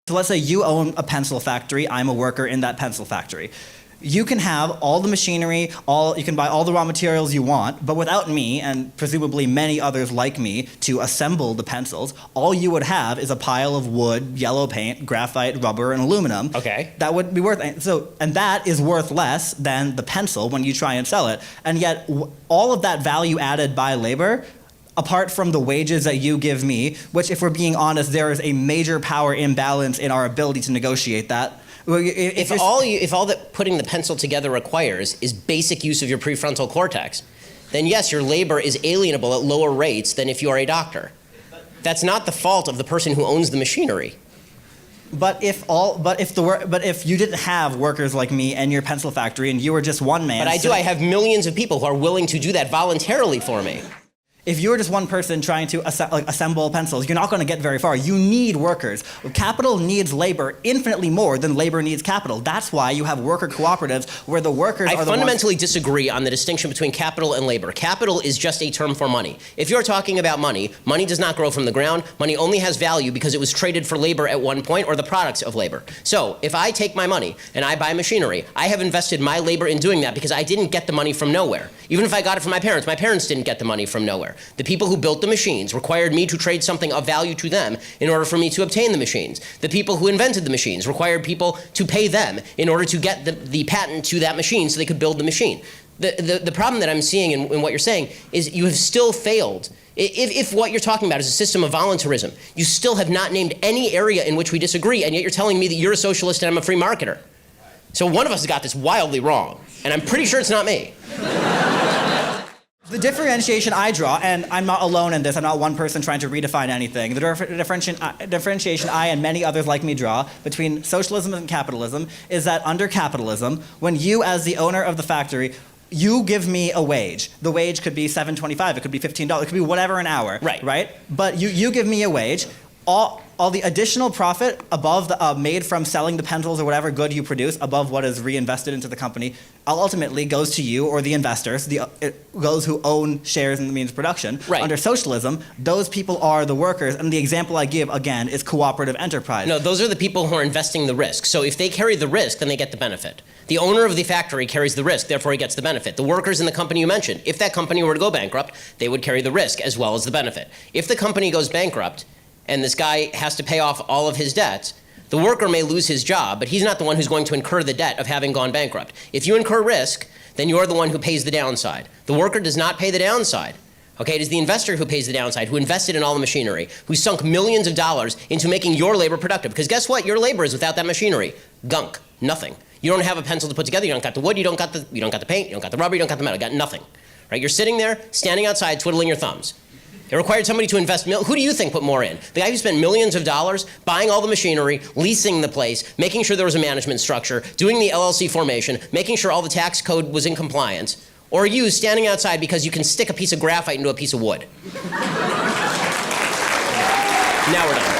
So let's say you own a pencil factory, I'm a worker in that pencil factory. You can have all the machinery, you can buy all the raw materials you want, but without me, and presumably many others like me, to assemble the pencils, all you would have is a pile of wood, yellow paint, graphite, rubber, and aluminum. Okay. That would be worth, and that is worth less than the pencil when you try and sell it. And yet, all of that value added by labor, apart from the wages that you give me, which if we're being honest, there is a major power imbalance in our ability to negotiate that. If all that putting the pencil together requires is basic use of your prefrontal cortex, then yes, your labor is alienable at lower rates than if you are a doctor. That's not the fault of the person who owns the machinery. But if you didn't have workers like me and your pencil factory, and you were just one man. But I do. I have millions of people who are willing to do that voluntarily for me. If you're just one person trying to assemble pencils, you're not going to get very far. You need workers. Capital needs labor infinitely more than labor needs capital. That's why you have worker cooperatives where the workers are the ones. I fundamentally disagree on the distinction between capital and labor. Capital is just a term for money. If you're talking about money, money does not grow from the ground. Money only has value because it was traded for labor at one point or the products of labor. So if I take my money and I buy machinery, I have invested my labor in doing that because I didn't get the money from nowhere. Even if I got it from my parents didn't get the money from nowhere. The people who built the machines required me to trade something of value to them in order for me to obtain the machines. The people who invented the machines required people to pay them in order to get the patent to that machine so they could build the machine. The problem that I'm seeing in what you're saying is you have still failed. If what you're talking about is a system of voluntarism, you still have not named any area in which we disagree, and yet you're telling me that you're a socialist and I'm a free marketer. So one of us has got this wildly wrong, and I'm pretty sure it's not me. The differentiation I draw, and I'm not alone in this, I'm not one person trying to redefine anything, the differentiation I and many others like me draw between socialism and capitalism is that under capitalism, when you as the owner of the factory, you give me a wage. The wage could be $7.25, it could be $15, it could be whatever an hour, right? But you give me a wage, all the additional profit above made from selling the pencils or whatever good you produce above what is reinvested into the company ultimately goes to you or the investors, those who own shares in the means of production. Right. Under socialism, those people are the workers, and the example I give, again, is cooperative enterprise. No, those are the people who are investing the risk. So if they carry the risk, then they get the benefit. The owner of the factory carries the risk, therefore he gets the benefit. The workers in the company you mentioned, if that company were to go bankrupt, they would carry the risk as well as the benefit. If the company goes bankrupt, and this guy has to pay off all of his debts, the worker may lose his job, but he's not the one who's going to incur the debt of having gone bankrupt. If you incur risk, then you're the one who pays the downside. The worker does not pay the downside. Okay, it is the investor who pays the downside, who invested in all the machinery, who sunk millions of dollars into making your labor productive. Because guess what? Your labor is without that machinery. Gunk. Nothing. You don't have a pencil to put together. You don't got the wood. You don't got the paint. You don't got the rubber. You don't got the metal. You got nothing. Right? You're sitting there, standing outside, twiddling your thumbs. It required somebody to invest. Who do you think put more in? The guy who spent millions of dollars buying all the machinery, leasing the place, making sure there was a management structure, doing the LLC formation, making sure all the tax code was in compliance, or you standing outside because you can stick a piece of graphite into a piece of wood? Now we're done.